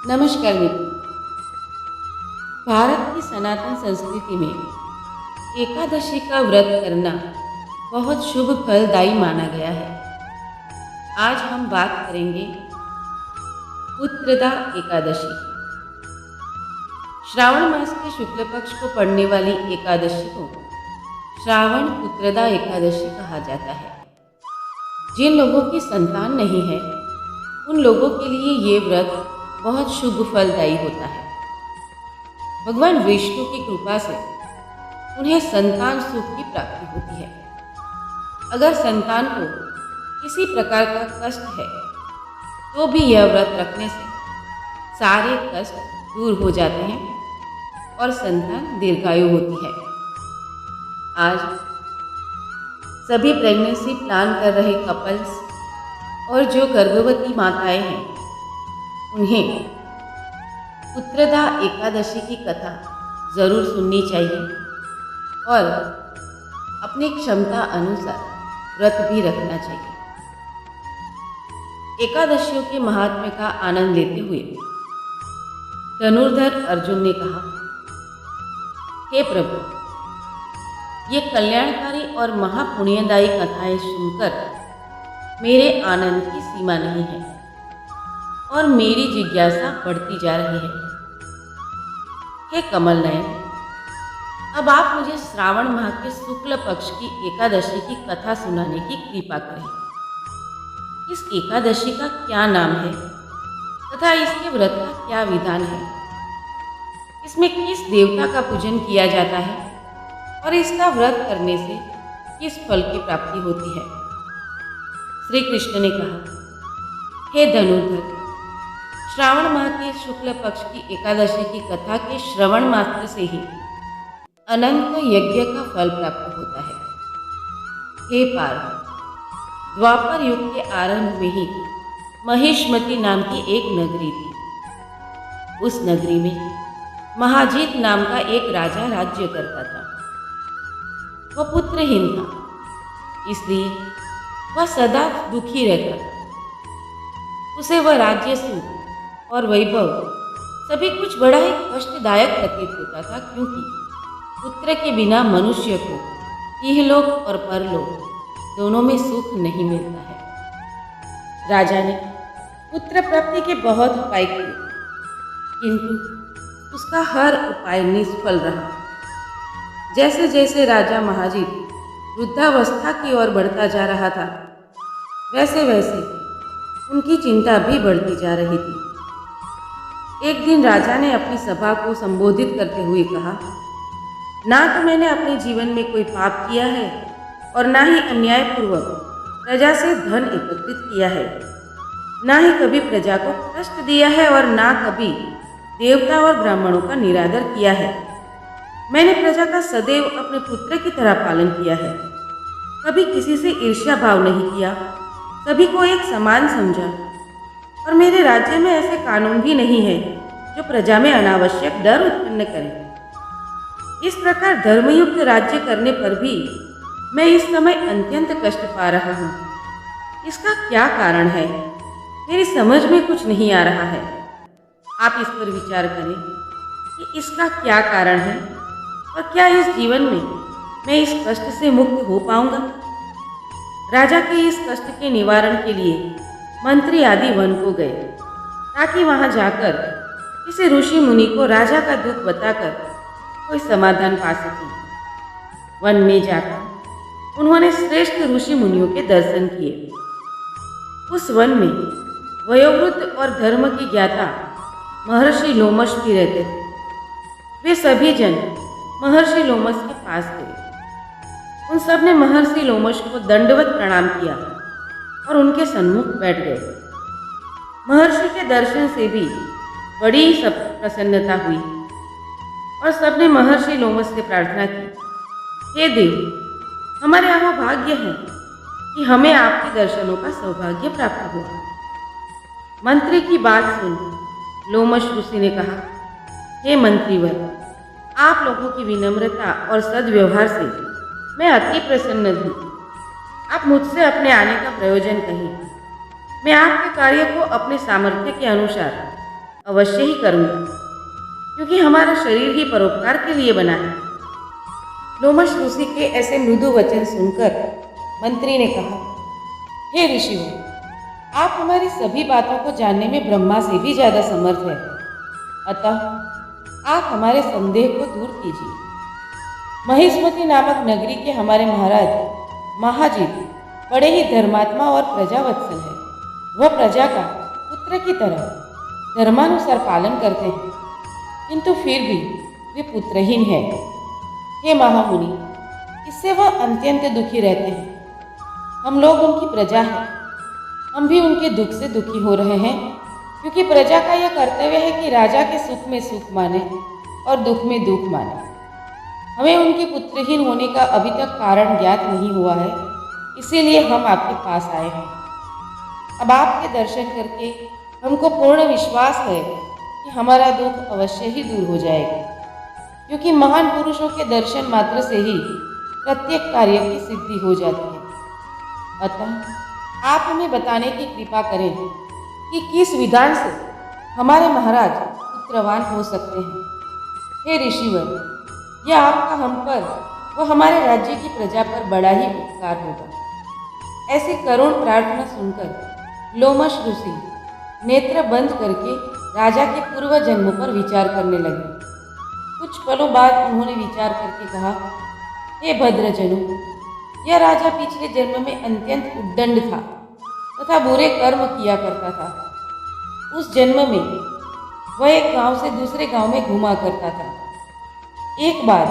नमस्कार मित्रों। भारत की सनातन संस्कृति में एकादशी का व्रत करना बहुत शुभ फलदायी माना गया है। आज हम बात करेंगे पुत्रदा एकादशी की। श्रावण मास के शुक्ल पक्ष को पड़ने वाली एकादशी को श्रावण पुत्रदा एकादशी कहा जाता है। जिन लोगों की संतान नहीं है उन लोगों के लिए ये व्रत बहुत शुभ फलदायी होता है। भगवान विष्णु की कृपा से उन्हें संतान सुख की प्राप्ति होती है। अगर संतान को किसी प्रकार का कष्ट है तो भी यह व्रत रखने से सारे कष्ट दूर हो जाते हैं और संतान दीर्घायु होती है। आज सभी प्रेगनेंसी प्लान कर रहे कपल्स और जो गर्भवती माताएं हैं उन्हें पुत्रदा एकादशी की कथा ज़रूर सुननी चाहिए और अपनी क्षमता अनुसार व्रत भी रखना चाहिए। एकादशियों के महात्म्य का आनंद लेते हुए धनुर्धर अर्जुन ने कहा, हे प्रभु, ये कल्याणकारी और महापुण्यदायी कथाएं सुनकर मेरे आनंद की सीमा नहीं है और मेरी जिज्ञासा बढ़ती जा रही है। हे कमल नयन, अब आप मुझे श्रावण माह के शुक्ल पक्ष की एकादशी की कथा सुनाने की कृपा करें। इस एकादशी का क्या नाम है तथा इसके व्रत का क्या विधान है? इसमें किस देवता का पूजन किया जाता है और इसका व्रत करने से किस फल की प्राप्ति होती है? श्री कृष्ण ने कहा, हे धनुर्धर, श्रावण माह के शुक्ल पक्ष की एकादशी की कथा के श्रवण मात्र से ही अनंत यज्ञ का फल प्राप्त होता है। हे पार्थ, द्वापर युग के आरंभ में ही महिष्मति नाम की एक नगरी थी। उस नगरी में महाजीत नाम का एक राजा राज्य करता था। वह पुत्रहीन था, इसलिए वह सदा दुखी रहता था। उसे वह राज्य सुख और वैभव सभी कुछ बड़ा ही कष्टदायक प्रतीत होता था, क्योंकि पुत्र के बिना मनुष्य को इहलोक और परलोक दोनों में सुख नहीं मिलता है। राजा ने पुत्र प्राप्ति के बहुत उपाय किए, किंतु उसका हर उपाय निष्फल रहा। जैसे जैसे राजा महाजीत वृद्धावस्था की ओर बढ़ता जा रहा था, वैसे वैसे उनकी चिंता भी बढ़ती जा रही थी। एक दिन राजा ने अपनी सभा को संबोधित करते हुए कहा, ना तो मैंने अपने जीवन में कोई पाप किया है और ना ही अन्यायपूर्वक प्रजा से धन एकत्रित किया है, ना ही कभी प्रजा को कष्ट दिया है और ना कभी देवता और ब्राह्मणों का निरादर किया है। मैंने प्रजा का सदैव अपने पुत्र की तरह पालन किया है। कभी किसी से ईर्ष्या भाव नहीं किया, सभी को एक समान समझा और मेरे राज्य में ऐसे कानून भी नहीं है जो प्रजा में अनावश्यक डर उत्पन्न करें। इस प्रकार धर्मयुक्त राज्य करने पर भी मैं इस समय अत्यंत कष्ट पा रहा हूँ। इसका क्या कारण है? मेरी समझ में कुछ नहीं आ रहा है। आप इस पर विचार करें कि इसका क्या कारण है और क्या इस जीवन में मैं इस कष्ट से मुक्त हो पाऊंगा? राजा के इस कष्ट के निवारण के लिए मंत्री आदि वन को गए, ताकि वहां जाकर किसी ऋषि मुनि को राजा का दुख बताकर कोई समाधान पा सके। वन में जाकर उन्होंने श्रेष्ठ ऋषि मुनियों के दर्शन किए। उस वन में वयोवृद्ध और धर्म के ज्ञाता महर्षि लोमश भी रहते थे। वे सभी जन महर्षि लोमश के पास गए। उन सब ने महर्षि लोमश को दंडवत प्रणाम किया और उनके सन्मुख बैठ गए। महर्षि के दर्शन से भी बड़ी सब प्रसन्नता हुई और सबने महर्षि लोमश से प्रार्थना की, हे देव, हमारे यहाँ भाग्य है कि हमें आपके दर्शनों का सौभाग्य प्राप्त हुआ। मंत्री की बात सुन लोमश ऋषि ने कहा, हे मंत्रीवर, आप लोगों की विनम्रता और सद्व्यवहार से मैं अति प्रसन्न हूँ। आप मुझसे अपने आने का प्रयोजन कहिए। मैं आपके कार्य को अपने सामर्थ्य के अनुसार अवश्य ही करूँगा, क्योंकि हमारा शरीर ही परोपकार के लिए बना है। लोमश ऋषि के ऐसे मृदु वचन सुनकर मंत्री ने कहा, हे ऋषियों, आप हमारी सभी बातों को जानने में ब्रह्मा से भी ज़्यादा समर्थ है, अतः आप हमारे संदेह को दूर कीजिए। महिष्मती नामक नगरी के हमारे महाराज महाजीत बड़े ही धर्मात्मा और प्रजावत्सल है। वह प्रजा का पुत्र की तरह धर्मानुसार पालन करते हैं, किंतु फिर भी वे पुत्रहीन हैं। हे महामुनि, इससे वह अत्यंत दुखी रहते हैं। हम लोग उनकी प्रजा हैं, हम भी उनके दुख से दुखी हो रहे हैं, क्योंकि प्रजा का यह कर्तव्य है कि राजा के सुख में सुख माने और दुख में दुख माने। हमें उनके पुत्रहीन होने का अभी तक कारण ज्ञात नहीं हुआ है, इसीलिए हम आपके पास आए हैं। अब आपके दर्शन करके हमको पूर्ण विश्वास है कि हमारा दुख अवश्य ही दूर हो जाएगा, क्योंकि महान पुरुषों के दर्शन मात्र से ही प्रत्येक कार्य की सिद्धि हो जाती है। अतः आप हमें बताने की कृपा करें कि किस विधान से हमारे महाराज पुत्रवान हो सकते हैं। हे ऋषिवर, यह आपका हम पर व हमारे राज्य की प्रजा पर बड़ा ही उपकार होगा। ऐसी करुण प्रार्थना सुनकर लोमश ऋषि नेत्र बंद करके राजा के पूर्व जन्म पर विचार करने लगे। कुछ पलों बाद उन्होंने विचार करके कहा, हे भद्रजनों, यह राजा पिछले जन्म में अत्यंत उद्दंड था तथा बुरे कर्म किया करता था। उस जन्म में वह एक गांव से दूसरे गांव में घूमा करता था। एक बार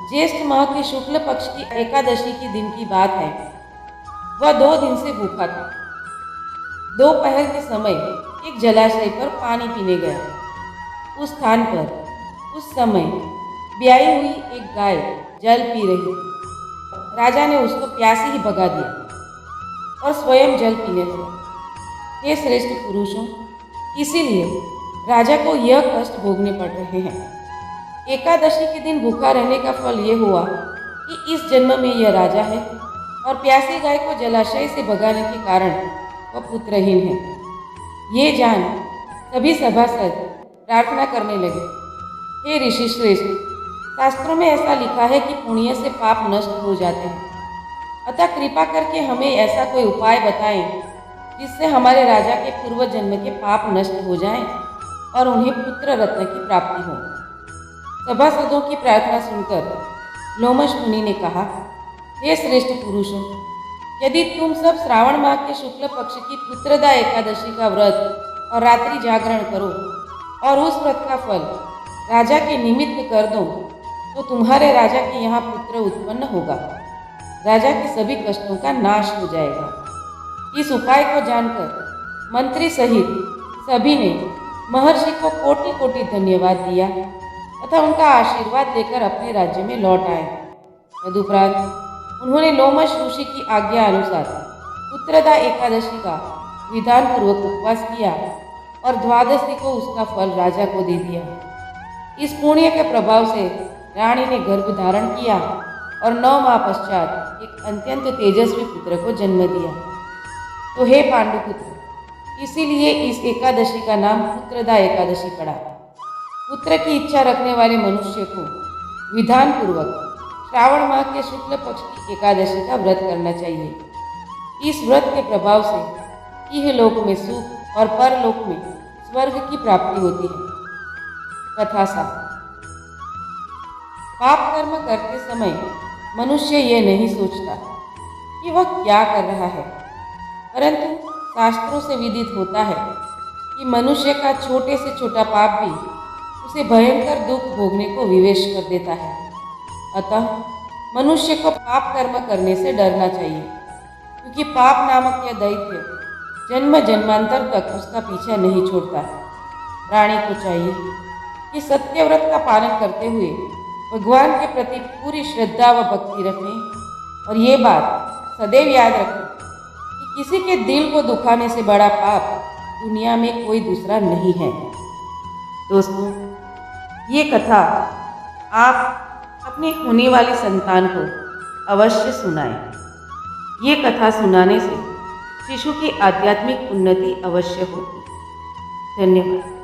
ज्येष्ठ माह के शुक्ल पक्ष की एकादशी के दिन की बात है। वह 2 दिन से भूखा था। दोपहर के समय एक जलाशय पर पानी पीने गया। उस स्थान पर उस समय ब्याई हुई एक गाय जल पी रही थी। राजा ने उसको प्यासे ही भगा दिया और स्वयं जल पीने लगा। हे श्रेष्ठ पुरुषों, इसीलिए राजा को यह कष्ट भोगने पड़ रहे हैं। एकादशी के दिन भूखा रहने का फल ये हुआ कि इस जन्म में यह राजा है और प्यासी गाय को जलाशय से भगाने के कारण वह पुत्रहीन है। ये जान सभी सभासद प्रार्थना करने लगे, हे ऋषि श्रेष्ठ, शास्त्रों में ऐसा लिखा है कि पुण्य से पाप नष्ट हो जाते हैं, अतः कृपा करके हमें ऐसा कोई उपाय बताएं जिससे हमारे राजा के पूर्व जन्म के पाप नष्ट हो जाएं और उन्हें पुत्र रत्न की प्राप्ति हो। सभासदों की प्रार्थना सुनकर लोमश मुनि ने कहा, हे श्रेष्ठ पुरुषों, यदि तुम सब श्रावण माह के शुक्ल पक्ष की पुत्रदा एकादशी का व्रत और रात्रि जागरण करो और उस व्रत का फल राजा के निमित्त कर दो, तो तुम्हारे राजा के यहाँ पुत्र उत्पन्न होगा। राजा के सभी कष्टों का नाश हो जाएगा। इस उपाय को जानकर मंत्री सहित सभी ने महर्षि को कोटि कोटि धन्यवाद दिया तथा उनका आशीर्वाद लेकर अपने राज्य में लौट आए। तदुपरांत उन्होंने लोमश ऋषि की आज्ञा अनुसार पुत्रदा एकादशी का विधान पूर्वक उपवास किया और द्वादशी को उसका फल राजा को दे दिया। इस पुण्य के प्रभाव से रानी ने गर्भ धारण किया और 9 माह पश्चात एक अत्यंत तेजस्वी पुत्र को जन्म दिया। तो हे पांडुपुत्र, इसीलिए इस एकादशी का नाम पुत्रदा एकादशी पड़ा। पुत्र की इच्छा रखने वाले मनुष्य को विधान पूर्वक श्रावण माह के शुक्ल पक्ष की एकादशी का व्रत करना चाहिए। इस व्रत के प्रभाव से इहलोक में सुख और परलोक में स्वर्ग की प्राप्ति होती है। कथा सार, पाप कर्म करते समय मनुष्य ये नहीं सोचता कि वह क्या कर रहा है, परंतु शास्त्रों से विदित होता है कि मनुष्य का छोटे से छोटा पाप भी उसे भयंकर दुख भोगने को विवश कर देता है। अतः मनुष्य को पाप कर्म करने से डरना चाहिए, क्योंकि पाप नामक यह दैत्य जन्म जन्मांतर तक उसका पीछा नहीं छोड़ता। प्राणी को चाहिए कि सत्यव्रत का पालन करते हुए भगवान के प्रति पूरी श्रद्धा व भक्ति रखें और ये बात सदैव याद रखें कि किसी के दिल को दुखाने से बड़ा पाप दुनिया में कोई दूसरा नहीं है। दोस्तों, ये कथा आप अपने होने वाली संतान को अवश्य सुनाएं। ये कथा सुनाने से शिशु की आध्यात्मिक उन्नति अवश्य होगी। धन्यवाद।